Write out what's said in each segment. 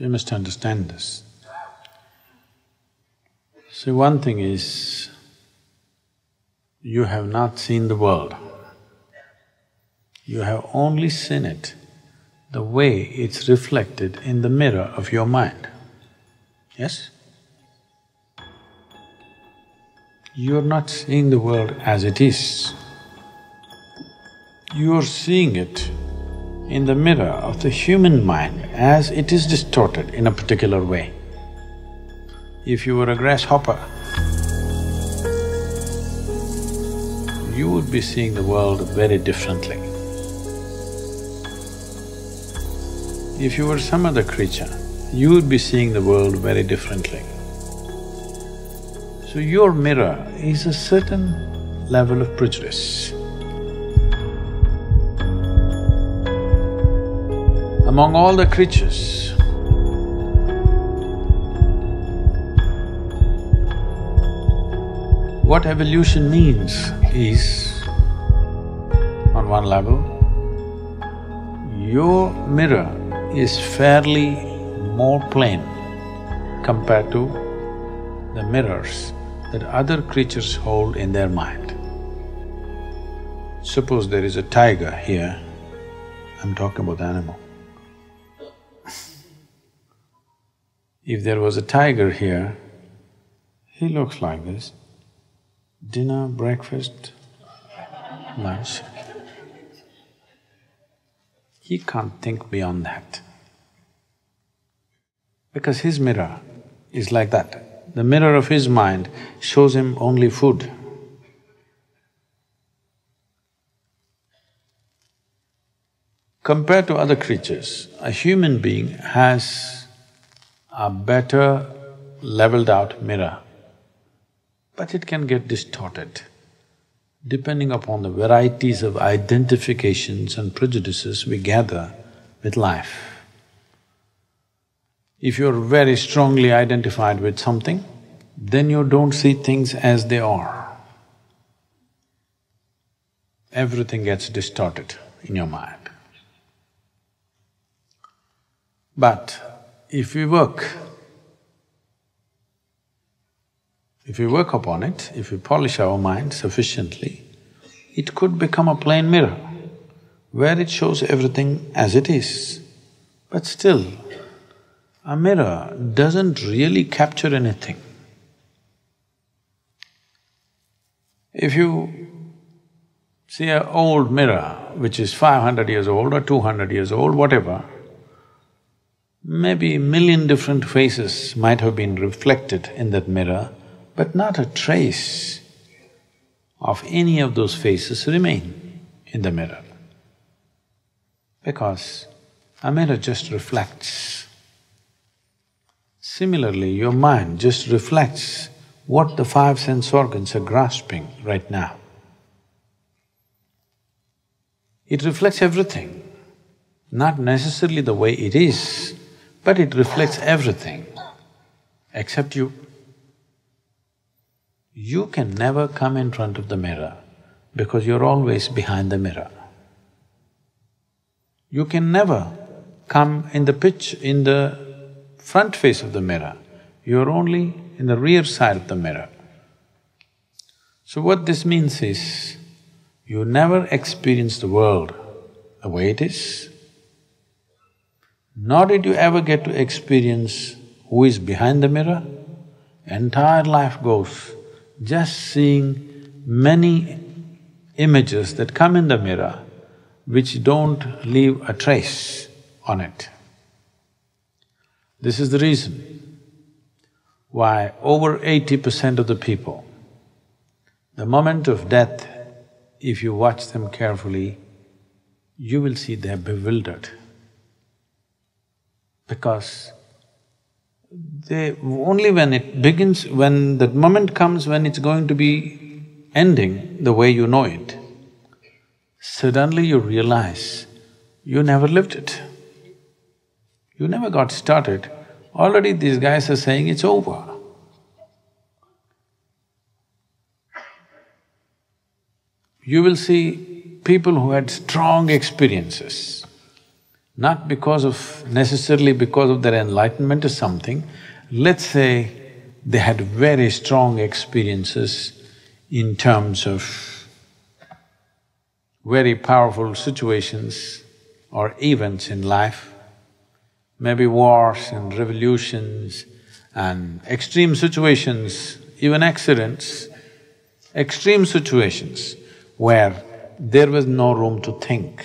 You must understand this. See, one thing is, you have not seen the world. You have only seen it the way it's reflected in the mirror of your mind. Yes? You're not seeing the world as it is. You're seeing it in the mirror of the human mind as it is distorted in a particular way. If you were a grasshopper, you would be seeing the world very differently. If you were some other creature, you would be seeing the world very differently. So your mirror is a certain level of prejudice. Among all the creatures, what evolution means is, on one level, your mirror is fairly more plain compared to the mirrors that other creatures hold in their mind. Suppose there is a tiger here, I'm talking about the animal. If there was a tiger here, he looks like this. Dinner, breakfast, lunch. He can't think beyond that. Because his mirror is like that. The mirror of his mind shows him only food. Compared to other creatures, a human being has a better leveled out mirror, but it can get distorted depending upon the varieties of identifications and prejudices we gather with life. If you're very strongly identified with something, then you don't see things as they are. Everything gets distorted in your mind. But if we work upon it, if we polish our mind sufficiently, it could become a plain mirror where it shows everything as it is. But still, a mirror doesn't really capture anything. If you see an old mirror which is 500 years old or 200 years old, whatever, maybe 1,000,000 different faces might have been reflected in that mirror, but not a trace of any of those faces remain in the mirror. Because a mirror just reflects. Similarly, your mind just reflects what the five sense organs are grasping right now. It reflects everything, not necessarily the way it is, but it reflects everything except you. You can never come in front of the mirror because you're always behind the mirror. You can never come in the front face of the mirror, you're only in the rear side of the mirror. So what this means is, you never experience the world the way it is, nor did you ever get to experience who is behind the mirror. Entire life goes just seeing many images that come in the mirror which don't leave a trace on it. This is the reason why over 80% of the people, the moment of death, if you watch them carefully, you will see they're bewildered. Because only when it begins, when that moment comes when it's going to be ending the way you know it, suddenly you realize you never lived it. You never got started, already these guys are saying it's over. You will see people who had strong experiences, not necessarily because of their enlightenment or something. Let's say they had very strong experiences in terms of very powerful situations or events in life, maybe wars and revolutions and extreme situations, even accidents, extreme situations where there was no room to think.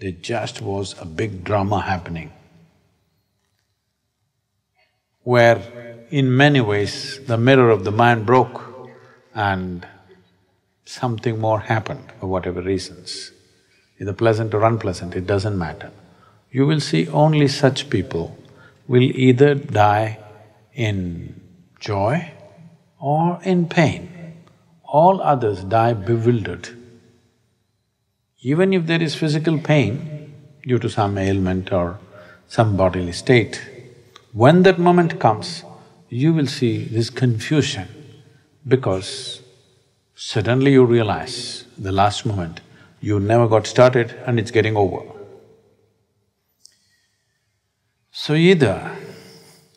There just was a big drama happening, where in many ways the mirror of the mind broke and something more happened for whatever reasons. Either pleasant or unpleasant, it doesn't matter. You will see only such people will either die in joy or in pain. All others die bewildered. Even if there is physical pain due to some ailment or some bodily state, when that moment comes, you will see this confusion because suddenly you realize the last moment you never got started and it's getting over. So either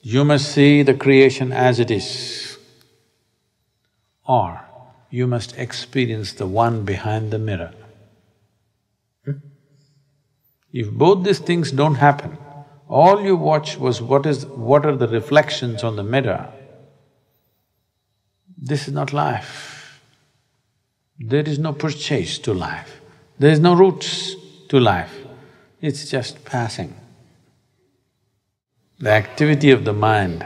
you must see the creation as it is, or you must experience the one behind the mirror. If both these things don't happen, all you watch was what are the reflections on the mirror, this is not life. There is no purchase to life, there is no roots to life, it's just passing. The activity of the mind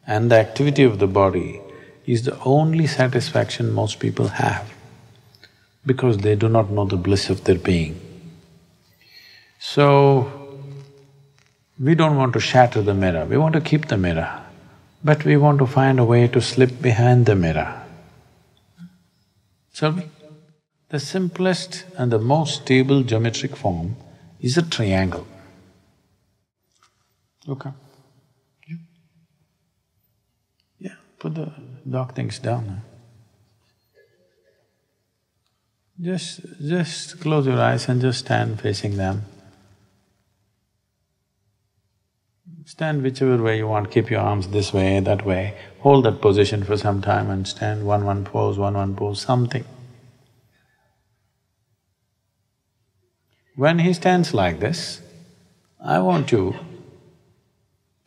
and the activity of the body is the only satisfaction most people have because they do not know the bliss of their being. So, we don't want to shatter the mirror, we want to keep the mirror, but we want to find a way to slip behind the mirror. Shall we? The simplest and the most stable geometric form is a triangle. Okay. Yeah, put the dog things down. Just close your eyes and just stand facing them. Stand whichever way you want, keep your arms this way, that way, hold that position for some time and stand one pose, something. When he stands like this, I want you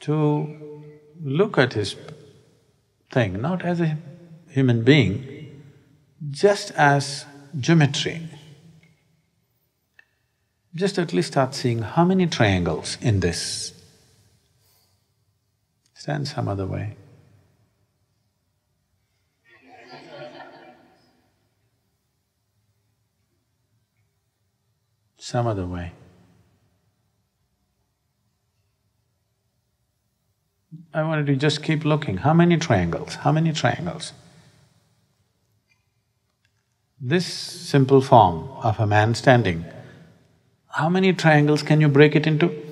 to look at his thing not as a human being, just as geometry. Just at least start seeing how many triangles in this. Stand some other way. Some other way. I wanted to just keep looking, how many triangles, how many triangles? This simple form of a man standing, how many triangles can you break it into?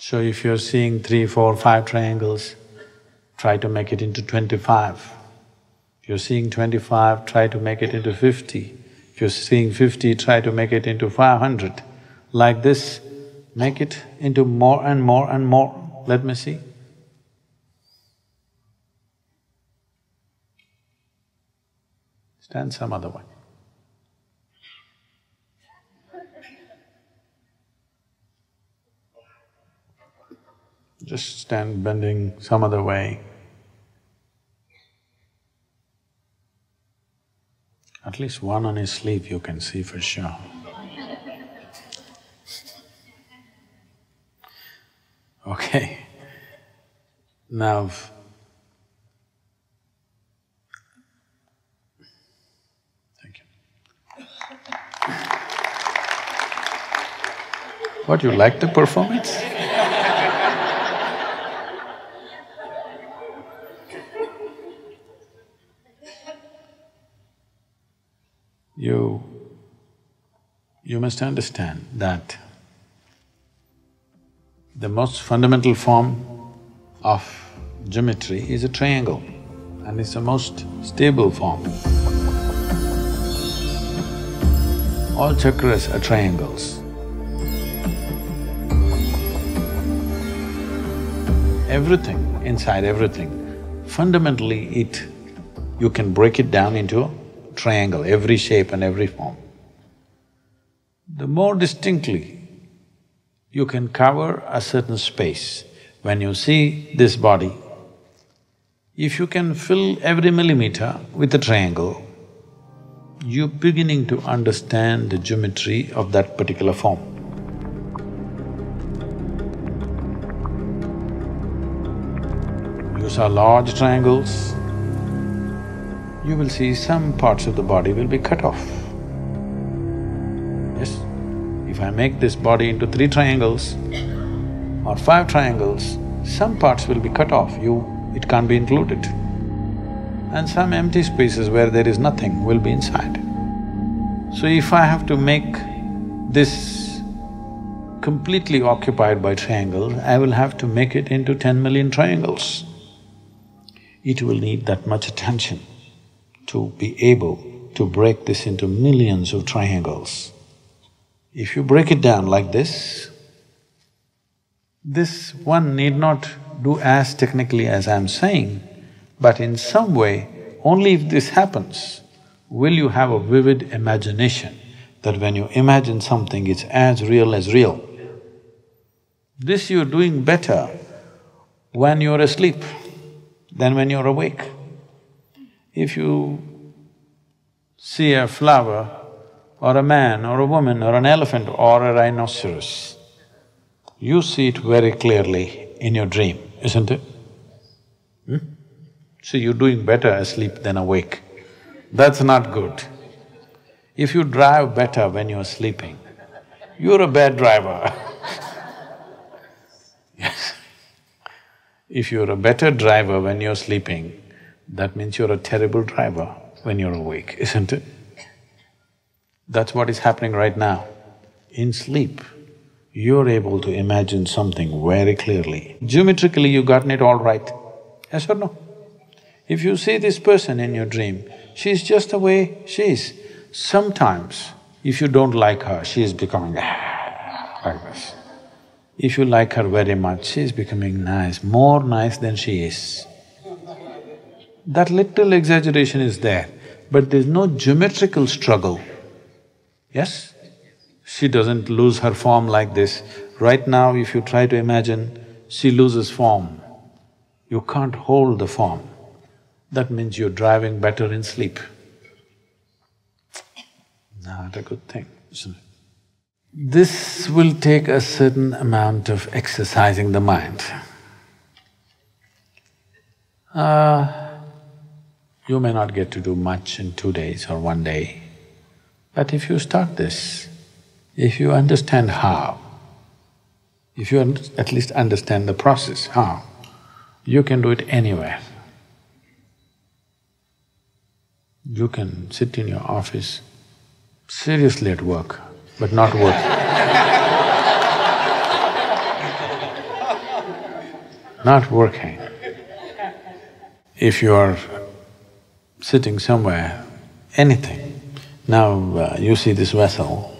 So if you're seeing 3, 4, 5 triangles, try to make it into 25. If you're seeing 25, try to make it into 50. If you're seeing 50, try to make it into 500. Like this, make it into more and more and more. Let me see. Stand some other way. Just stand bending some other way. At least one on his sleeve you can see for sure. Okay. Now, thank you. What, you like the performance? You must understand that the most fundamental form of geometry is a triangle, and it's the most stable form. All chakras are triangles. Everything, inside everything, fundamentally you can break it down into a triangle, every shape and every form. The more distinctly you can cover a certain space, when you see this body, if you can fill every millimeter with a triangle, you're beginning to understand the geometry of that particular form. You saw large triangles, you will see some parts of the body will be cut off. Yes? If I make this body into 3 triangles or 5 triangles, some parts will be cut off, it can't be included. And some empty spaces where there is nothing will be inside. So if I have to make this completely occupied by triangles, I will have to make it into 10 million triangles. It will need that much attention to be able to break this into millions of triangles. If you break it down like this one need not do as technically as I'm saying, but in some way, only if this happens, will you have a vivid imagination that when you imagine something, it's as real as real. This you're doing better when you're asleep than when you're awake. If you see a flower or a man or a woman or an elephant or a rhinoceros, you see it very clearly in your dream, isn't it? So you're doing better asleep than awake. That's not good. If you drive better when you're sleeping, you're a bad driver. Yes. If you're a better driver when you're sleeping, that means you're a terrible driver when you're awake, isn't it? That's what is happening right now. In sleep, you're able to imagine something very clearly. Geometrically, you've gotten it all right, yes or no? If you see this person in your dream, she's just the way she is. Sometimes, if you don't like her, she is becoming like this. If you like her very much, she is becoming nice, more nice than she is. That little exaggeration is there, but there's no geometrical struggle. Yes? She doesn't lose her form like this. Right now, if you try to imagine, she loses form. You can't hold the form. That means you're driving better in sleep. Not a good thing, isn't it? This will take a certain amount of exercising the mind. You may not get to do much in 2 days or 1 day, but if you start this, if you understand how, if you at least understand the process, how, you can do it anywhere. You can sit in your office, seriously at work, but not work. Not working. If you are sitting somewhere, anything, now you see this vessel,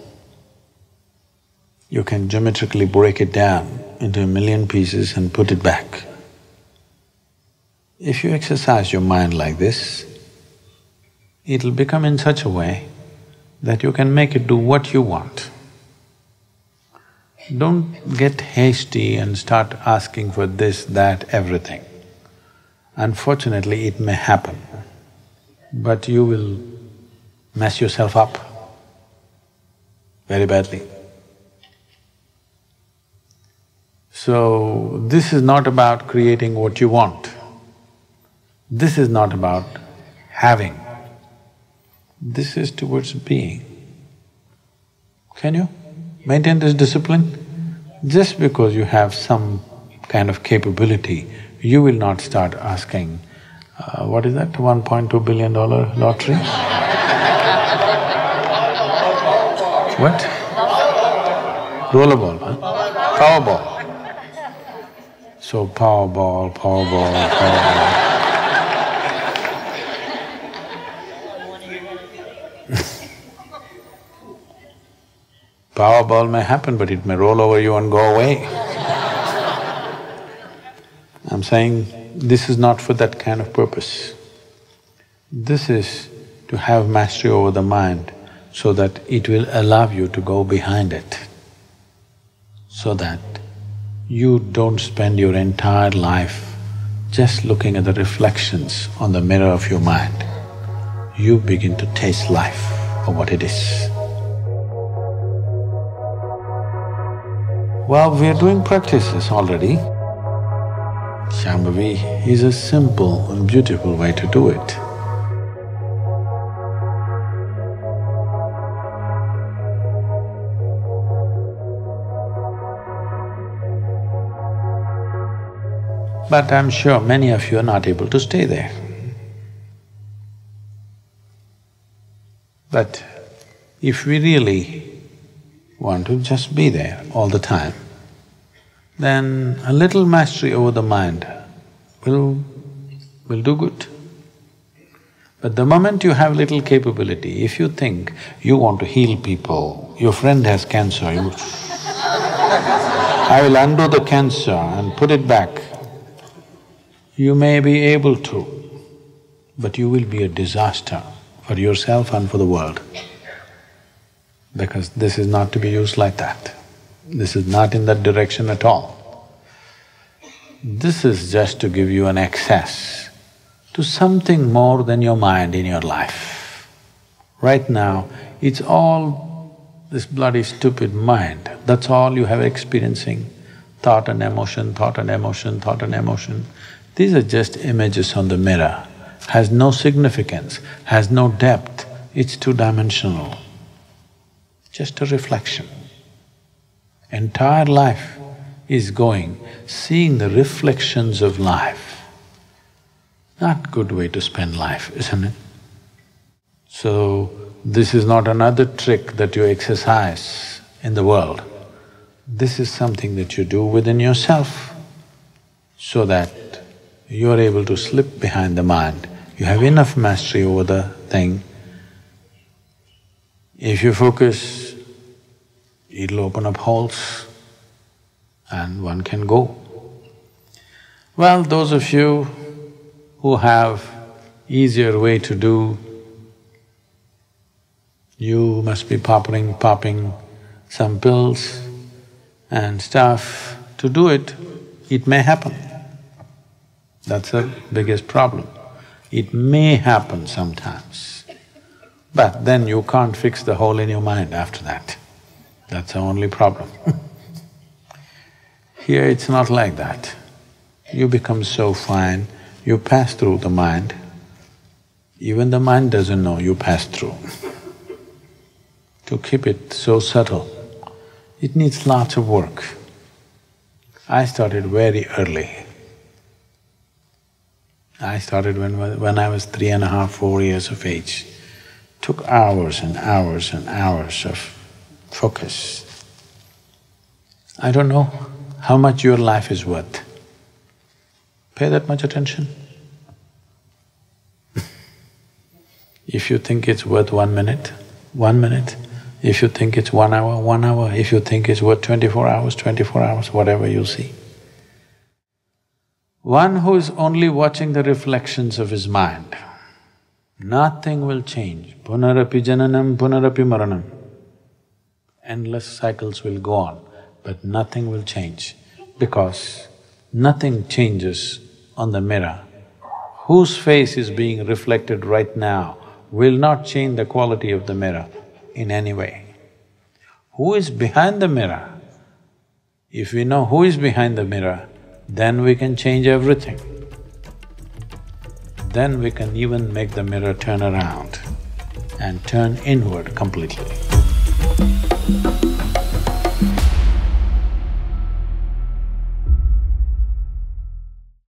you can geometrically break it down into 1,000,000 pieces and put it back. If you exercise your mind like this, it'll become in such a way that you can make it do what you want. Don't get hasty and start asking for this, that, everything. Unfortunately, it may happen, but you will mess yourself up very badly. So, this is not about creating what you want. This is not about having. This is towards being. Can you maintain this discipline? Just because you have some kind of capability, you will not start asking, what is that, $1.2 billion lottery? What? Rollerball, huh? Powerball. So Powerball, Powerball, Powerball. Powerball may happen, but it may roll over you and go away. I'm saying this is not for that kind of purpose. This is to have mastery over the mind so that it will allow you to go behind it, so that you don't spend your entire life just looking at the reflections on the mirror of your mind. You begin to taste life for what it is. Well, we are doing practices already. Shambhavi is a simple and beautiful way to do it. But I'm sure many of you are not able to stay there. But if we really want to just be there all the time, then a little mastery over the mind will do good. But the moment you have little capability, if you think you want to heal people, your friend has cancer, you I will undo the cancer and put it back. You may be able to, but you will be a disaster for yourself and for the world, because this is not to be used like that. This is not in that direction at all. This is just to give you an access to something more than your mind in your life. Right now, it's all this bloody stupid mind, that's all you have experiencing, thought and emotion, thought and emotion, thought and emotion. These are just images on the mirror, has no significance, has no depth, it's two-dimensional, just a reflection. Entire life is going, seeing the reflections of life. Not good way to spend life, isn't it? So, this is not another trick that you exercise in the world. This is something that you do within yourself so that you are able to slip behind the mind. You have enough mastery over the thing. If you focus, it'll open up holes and one can go. Well, those of you who have easier way to do, you must be popping some pills and stuff to do it. It may happen. That's the biggest problem. It may happen sometimes, but then you can't fix the hole in your mind after that. That's the only problem. Here it's not like that. You become so fine, you pass through the mind. Even the mind doesn't know you pass through. To keep it so subtle, it needs lots of work. I started very early. I started when I was 3.5, 4 years of age. Took hours and hours and hours of focus. I don't know how much your life is worth. Pay that much attention. If you think it's worth 1 minute, 1 minute. If you think it's 1 hour, 1 hour. If you think it's worth 24 hours, 24 hours, whatever you'll see. One who is only watching the reflections of his mind, nothing will change. Punarapi jananam, punarapi maranam. Endless cycles will go on, but nothing will change, because nothing changes on the mirror. Whose face is being reflected right now will not change the quality of the mirror in any way. Who is behind the mirror? If we know who is behind the mirror, then we can change everything. Then we can even make the mirror turn around and turn inward completely.